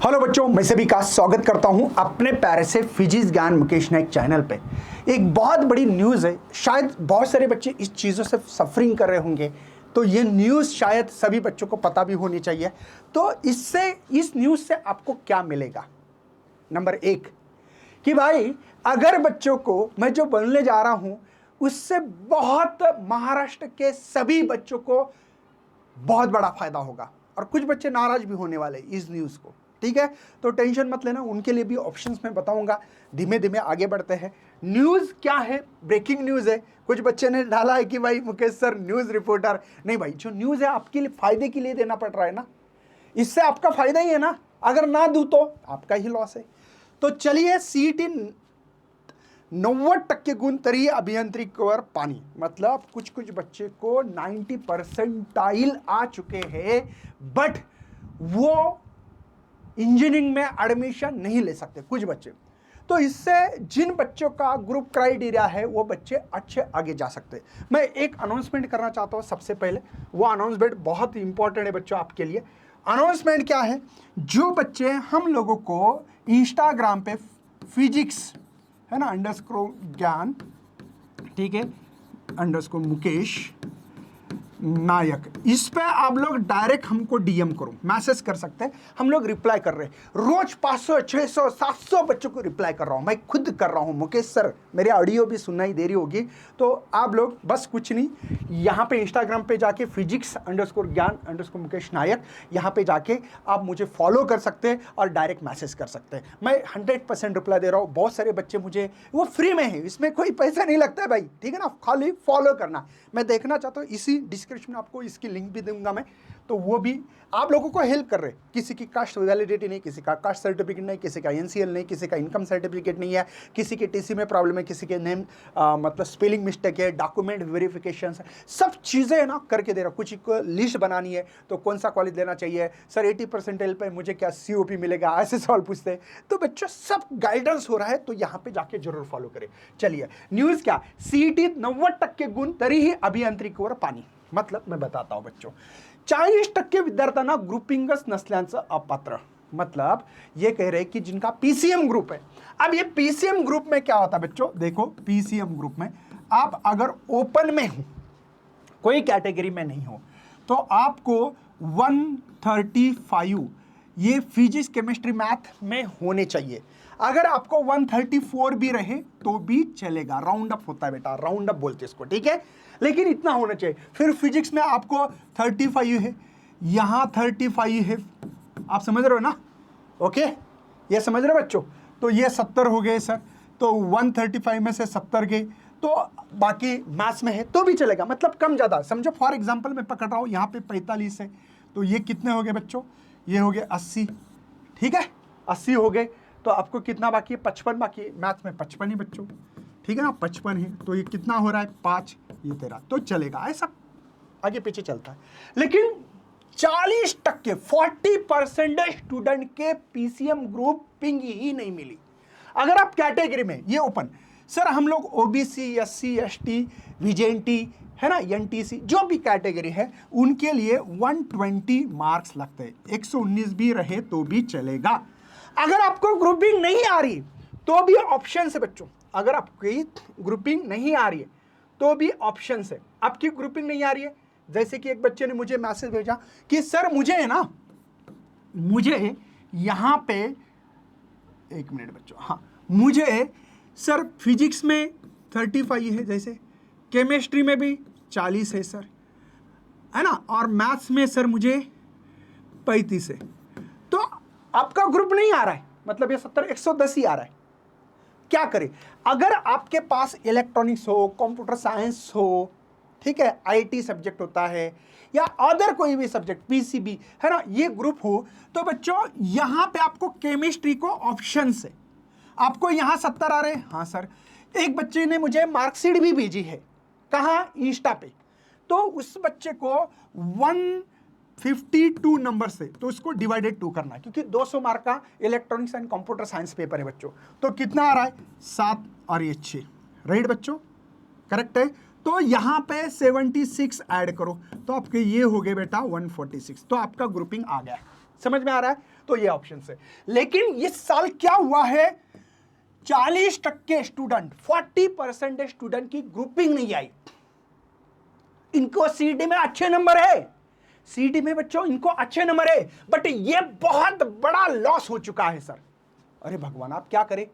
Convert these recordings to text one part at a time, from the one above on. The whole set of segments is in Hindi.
हेलो बच्चों, मैं सभी का स्वागत करता हूं अपने प्यारे से फिजिक्स ज्ञान मुकेश नायक चैनल पे। एक बहुत बड़ी न्यूज़ है, शायद बहुत सारे बच्चे इस चीज़ों से सफरिंग कर रहे होंगे, तो ये न्यूज़ शायद सभी बच्चों को पता भी होनी चाहिए। तो इस न्यूज़ से आपको क्या मिलेगा? नंबर एक कि भाई अगर बच्चों को मैं जो बोलने जा रहा हूं उससे बहुत महाराष्ट्र के सभी बच्चों को बहुत बड़ा फायदा होगा, और कुछ बच्चे नाराज भी होने वाले इस न्यूज़ को। ठीक है, तो टेंशन मत लेना, उनके लिए भी ऑप्शंस मैं बताऊंगा। धीमे धीमे आगे बढ़ते हैं। न्यूज़ क्या है? ब्रेकिंग न्यूज़ है। कुछ बच्चे ने डाला है कि भाई मुकेश सर न्यूज़ रिपोर्टर। नहीं भाई, जो न्यूज़ है आपके लिए फायदे के लिए देना पड़ रहा है ना, इससे आपका फायदा ही है ना। अगर ना दूं तो आपका ही लॉस है। तो चलिए, सीईटी 90% गुण तरी अभियांत्रिकीवर पानी, मतलब कुछ कुछ बच्चे को 90% आ चुके हैं, बट वो इंजीनियरिंग में एडमिशन नहीं ले सकते कुछ बच्चे। तो इससे जिन बच्चों का ग्रुप क्राइटेरिया है वो बच्चे अच्छे आगे जा सकते हैं। मैं एक अनाउंसमेंट करना चाहता हूँ सबसे पहले। वो अनाउंसमेंट बहुत इंपॉर्टेंट है बच्चों आपके लिए। अनाउंसमेंट क्या है? जो बच्चे हम लोगों को इंस्टाग्राम पे फिजिक्स है ना _ ज्ञान, ठीक है, _ मुकेश नायक, इस पे आप लोग डायरेक्ट हमको डीएम करो, मैसेज कर सकते हैं। हम लोग रिप्लाई कर रहे हैं रोज 500 600 700 बच्चों को रिप्लाई कर रहा हूं, मैं खुद कर रहा हूं। मुकेश सर मेरे ऑडियो भी सुनाई दे रही होगी, तो आप लोग बस कुछ नहीं, यहाँ पे इंस्टाग्राम पे जाके फिजिक्स _ ज्ञान _ मुकेश नायक, यहाँ पे जाके आप मुझे फॉलो कर सकते हैं और डायरेक्ट मैसेज कर सकते हैं। मैं 100% रिप्लाई दे रहा हूँ। बहुत सारे बच्चे मुझे, वो फ्री में है, इसमें कोई पैसा नहीं लगता है भाई, ठीक है ना, खाली फॉलो करना। मैं देखना चाहता हूँ, इसी डिस्क्रिप्शन में आपको इसकी लिंक भी दूंगा मैं, तो वो भी आप लोगों को हेल्प कर रहे। किसी की कास्ट वैलिडिटी नहीं, किसी का कास्ट सर्टिफिकेट नहीं, किसी का एनसीएल नहीं, किसी का इनकम सर्टिफिकेट नहीं है, किसी के टीसी में प्रॉब्लम है, किसी के नेम मतलब स्पेलिंग मिस्टेक है, डॉक्यूमेंट वेरिफिकेशन, सब चीज़ें ना करके दे रहा। कुछ को लिस्ट बनानी है तो कौन सा कॉलेज लेना चाहिए सर, 80% पे मुझे क्या COP मिलेगा, ऐसे सवाल पूछते हैं। तो बच्चों सब गाइडेंस हो रहा है, तो यहाँ पे जाके जरूर फॉलो करें। चलिए, न्यूज़ क्या? सीईटी 90% गुण तरीही अभियांत्रिकीवर पाणी, मतलब मैं बताता हूं बच्चों, 40% विद्यार्थ्यांना ग्रुपिंगच नसल्याचं अपात्र, मतलब ये कह रहे हैं कि जिनका पीसीएम ग्रुप है। अब ये पीसीएम ग्रुप में क्या होता है बच्चों? देखो, पीसीएम ग्रुप में आप अगर ओपन में हो, कोई कैटेगरी में नहीं हो, तो आपको 135 ये फिजिक्स केमिस्ट्री मैथ में होने चाहिए। अगर आपको 134 भी रहे तो भी चलेगा, राउंड अप होता है बेटा, राउंड अप बोलते हैं इसको, ठीक है, लेकिन इतना होना चाहिए। फिर फिजिक्स में आपको 35 है, यहां 35 है, आप समझ रहे हो ना? ओके, ये समझ रहे हो बच्चों? तो ये 70 हो गए सर, तो 135 में से 70 गए, तो बाकी मैथ्स में है तो भी चलेगा, मतलब कम ज्यादा समझो। फॉर एग्जांपल मैं पकड़ रहा हूं, यहाँ पे 45 है, तो ये कितने हो गए बच्चों? ये हो गए 80, ठीक है, 80 हो गए, तो आपको कितना बाकी है? 55 बाकी है। मैथ्स में 55 ही बच्चों, ठीक है ना, 55 है, तो ये कितना हो रहा है? 5, ये 13, तो चलेगा, ऐसा आगे पीछे चलता है। लेकिन 40% 40% स्टूडेंट के पीसीएम ग्रुपिंग ही नहीं मिली। अगर आप कैटेगरी में, ये ओपन सर, हम लोग ओबीसी, SC ST VJNT है ना, NTC, जो भी कैटेगरी है उनके लिए 120 मार्क्स लगते हैं। 119 भी रहे तो भी चलेगा। अगर आपको ग्रुपिंग नहीं आ रही तो भी ऑप्शन है बच्चों, अगर आपकी ग्रुपिंग नहीं आ रही है तो भी ऑप्शन है। आपकी ग्रुपिंग नहीं आ रही है, जैसे कि एक बच्चे ने मुझे मैसेज भेजा कि सर मुझे है ना, मुझे यहां पे, एक मिनट बच्चों, हाँ, मुझे सर फिजिक्स में 35 है, जैसे केमिस्ट्री में भी 40 है सर, है ना, और मैथ्स में सर मुझे 35 है, तो आपका ग्रुप नहीं आ रहा है, मतलब ये 70 110 ही आ रहा है। क्या करें? अगर आपके पास इलेक्ट्रॉनिक्स हो, कंप्यूटर साइंस हो, ठीक है, IT सब्जेक्ट होता है, या अदर कोई भी सब्जेक्ट, PCB है ना, ये ग्रुप हो, तो बच्चों यहां पे आपको केमिस्ट्री को ऑप्शन है। आपको यहां 70 आ रहे हैं, हाँ सर। एक बच्चे ने मुझे मार्कशीट भी भेजी है, कहाँ? इंस्टा पे, तो उस बच्चे को 152 नंबर से, तो उसको डिवाइडेड 2 करना है, क्योंकि 200 मार्क का electronics and computer science paper है बच्चों। तो कितना आ रहा है? 7 और ये 6, राइट बच्चों, करेक्ट है। तो यहां पे 76 ऐड करो, तो आपके ये हो गए बेटा 146, तो आपका ग्रुपिंग आ गया। समझ में आ रहा है? तो ये ऑप्शन है। लेकिन इस साल क्या हुआ है, 40% स्टूडेंट, 40% स्टूडेंट की ग्रुपिंग नहीं आई। इनको सीडी में अच्छे नंबर है, सीडी में बच्चों इनको अच्छे नंबर है, बट ये बहुत बड़ा लॉस हो चुका है सर। अरे भगवान, आप क्या करें?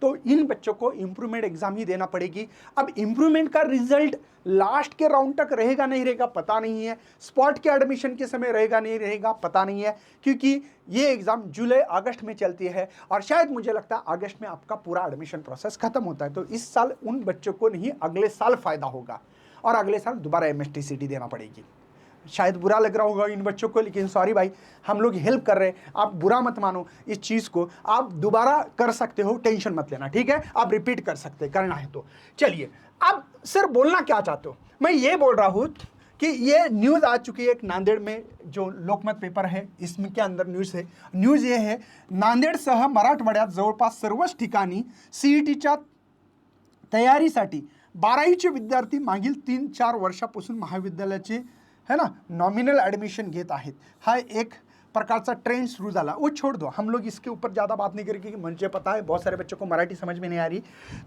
तो इन बच्चों को इंप्रूवमेंट एग्जाम ही देना पड़ेगी। अब इंप्रूवमेंट का रिजल्ट लास्ट के राउंड तक रहेगा नहीं रहेगा पता नहीं है, स्पॉट के एडमिशन के समय रहेगा नहीं रहेगा पता नहीं है, क्योंकि ये एग्जाम जुलाई अगस्त में चलती है और शायद मुझे लगता है अगस्त में आपका पूरा एडमिशन प्रोसेस खत्म होता है। तो इस साल उन बच्चों को नहीं, अगले साल फायदा होगा और अगले साल दोबारा MST देना पड़ेगी। शायद बुरा लग रहा होगा इन बच्चों को, लेकिन सॉरी भाई, हम लोग हेल्प कर रहे हैं, आप बुरा मत मानो इस चीज़ को, आप दोबारा कर सकते हो, टेंशन मत लेना, ठीक है? आप रिपीट कर सकते हैं, करना है तो। चलिए, अब सर बोलना क्या चाहते हो? मैं ये बोल रहा हूँ कि ये न्यूज़ आ चुकी है एक नांदेड़ में, जो लोकमत पेपर है इसमें के अंदर न्यूज़ है। न्यूज़ ये है, नांदेडसह मराठवाड्यात जवळपास सर्वच ठिकाणी CETच्या तयारीसाठी 12वीचे विद्यार्थी मागील 3-4 वर्षापासून महाविद्यालयाचे है ना नॉमिनल एडमिशन घेत आहेत। हा एक प्रकार का ट्रेंड शुरू झाला। वो छोड़ दो, हम लोग इसके ऊपर ज़्यादा बात नहीं करेंगे, मुझे पता है बहुत सारे बच्चों को मराठी समझ में नहीं आ रही।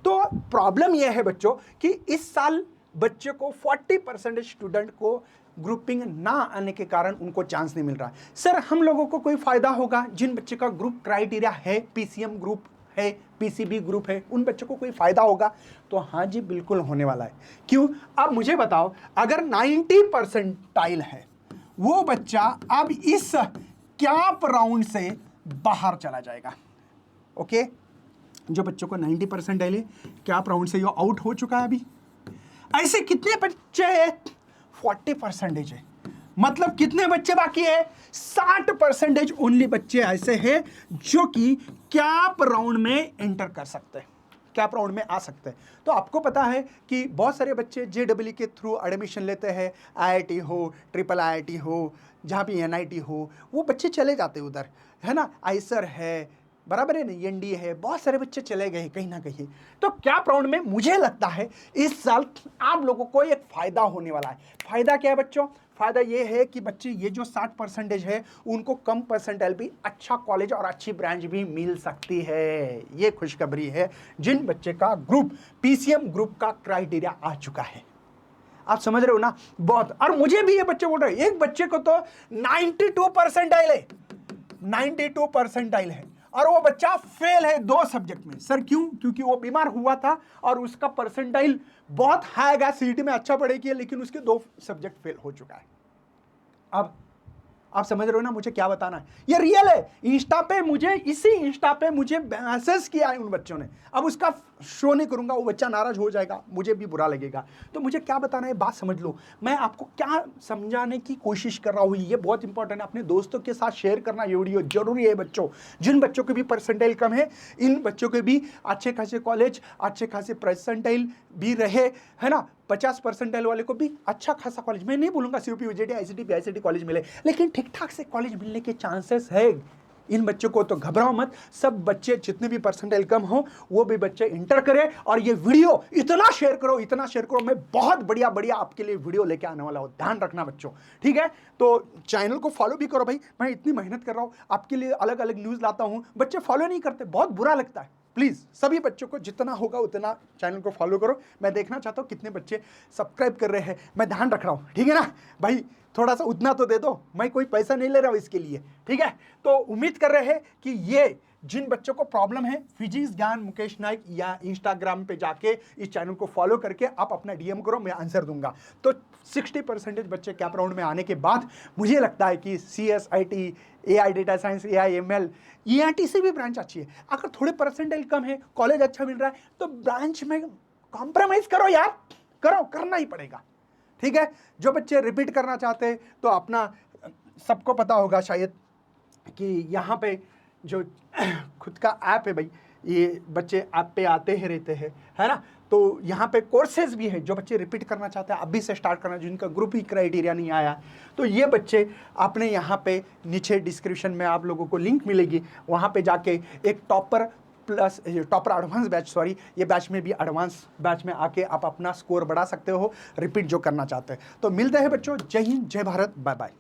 तो प्रॉब्लम यह है बच्चों कि इस साल बच्चे को 40% स्टूडेंट को ग्रुपिंग ना आने के कारण उनको चांस नहीं मिल रहा। सर हम लोगों को कोई फ़ायदा होगा जिन बच्चे का ग्रुप क्राइटेरिया है, PCM ग्रुप है, PCB ग्रुप है, उन बच्चों को कोई फ़ायदा होगा? तो हाँ जी, बिल्कुल होने वाला है। क्यों? अब मुझे बताओ, अगर 90% है वो बच्चा अब इस कैप राउंड से बाहर चला जाएगा। ओके, जो बच्चों को 90% है कैप राउंड से ये आउट हो चुका है। अभी ऐसे कितने बच्चे हैं? 40% है, मतलब कितने बच्चे बाकी है? 60% ओनली बच्चे ऐसे हैं जो कि कैप राउंड में एंटर कर सकते हैं, कैप राउंड में आ सकते हैं। तो आपको पता है कि बहुत सारे बच्चे JEE के थ्रू एडमिशन लेते हैं, IIT हो, IIIT हो, जहाँ भी NIT हो, वो बच्चे चले जाते हैं उधर, है ना? आइसर है, बराबर है ना, NDA है, बहुत सारे बच्चे चले गए कहीं ना कहीं। तो कैप राउंड में मुझे लगता है इस साल आप लोगों को एक फ़ायदा होने वाला है। फ़ायदा क्या है बच्चों? फ़ायदा ये है कि बच्चे ये जो 60% है उनको कम परसेंटाइल भी अच्छा कॉलेज और अच्छी ब्रांच भी मिल सकती है। ये खुशखबरी है जिन बच्चे का ग्रुप PCM ग्रुप का क्राइटेरिया आ चुका है। आप समझ रहे हो ना? बहुत। और मुझे भी ये बच्चे बोल रहे हैं, एक बच्चे को तो 92 परसेंटाइल है, 92 परसेंटाइल है और वो बच्चा फेल है 2 सब्जेक्ट में। सर क्यों? क्योंकि वो बीमार हुआ था और उसका परसेंटाइल बहुत हाई गया, CET में अच्छा पढ़ेगी, लेकिन उसके 2 सब्जेक्ट फेल हो चुका है। अब आप समझ रहे हो ना मुझे क्या बताना है? ये रियल है। इंस्टा पे मुझे, इसी इंस्टा पे मुझे मैसेज किया है उन बच्चों ने। अब उसका शो नहीं करूंगा, वो बच्चा नाराज हो जाएगा, मुझे भी बुरा लगेगा। तो मुझे क्या बताना है, बात समझ लो। मैं आपको क्या समझाने की कोशिश कर रहा हूँ, ये बहुत इंपॉर्टेंट है। अपने दोस्तों के साथ शेयर करना ये वीडियो जरूरी है बच्चों। जिन बच्चों के भी परसेंटाइल कम है, इन बच्चों के भी अच्छे खासे कॉलेज, अच्छे खासे परसेंटाइल भी रहे, है ना? 50 परसेंटाइल वाले को भी अच्छा खासा कॉलेज, मैं नहीं बोलूंगा CUP, UJT, ICT, PICT college मिले, लेकिन ठीक ठाक से कॉलेज मिलने के चांसेस है। इन बच्चों को तो घबराओ मत, सब बच्चे जितने भी परसेंटाइल कम हो वो भी बच्चे इंटर करें। और ये वीडियो इतना शेयर करो, इतना शेयर करो, मैं बहुत बढ़िया बढ़िया आपके लिए वीडियो लेके आने वाला हूँ, ध्यान रखना बच्चों, ठीक है? तो चैनल को फॉलो भी करो भाई, मैं इतनी मेहनत कर रहा हूँ आपके लिए, अलग अलग न्यूज़ लाता हूँ, बच्चे फॉलो नहीं करते, बहुत बुरा लगता है। प्लीज़ सभी बच्चों को जितना होगा उतना चैनल को फॉलो करो। मैं देखना चाहता हूँ कितने बच्चे सब्सक्राइब कर रहे हैं, मैं ध्यान रख रहा हूँ, ठीक है ना भाई? थोड़ा सा उतना तो दे दो, मैं कोई पैसा नहीं ले रहा हूँ इसके लिए, ठीक है? तो उम्मीद कर रहे हैं कि ये जिन बच्चों को प्रॉब्लम है, फिजिक्स ज्ञान मुकेश नाइक या इंस्टाग्राम पे जाके इस चैनल को फॉलो करके आप अपना DM करो, मैं आंसर दूंगा। तो 60% बच्चे कैप राउंड में आने के बाद मुझे लगता है कि CS, IT, AI data science, AI ML, EIT से भी ब्रांच अच्छी है। अगर थोड़े परसेंटाइल कम है, कॉलेज अच्छा मिल रहा है, तो ब्रांच में कॉम्प्रोमाइज़ करो यार, करो, करना ही पड़ेगा, ठीक है? जो बच्चे रिपीट करना चाहते हैं तो अपना, सबको पता होगा शायद कि यहाँ पे जो खुद का ऐप है भाई, ये बच्चे ऐप पे आते ही रहते हैं, है ना? तो यहाँ पे कोर्सेज भी है, जो बच्चे रिपीट करना चाहते हैं अभी से स्टार्ट करना, जिनका ग्रुप ही क्राइटेरिया नहीं आया, तो ये बच्चे आपने यहाँ पे नीचे डिस्क्रिप्शन में आप लोगों को लिंक मिलेगी, वहाँ पे जाके एक topper plus topper advance batch, sorry, ये बैच में भी एडवांस बैच में आके आप अपना स्कोर बढ़ा सकते हो, रिपीट जो करना चाहते हैं। तो मिलते हैं बच्चों, जय हिंद, जय भारत, बाय बाय।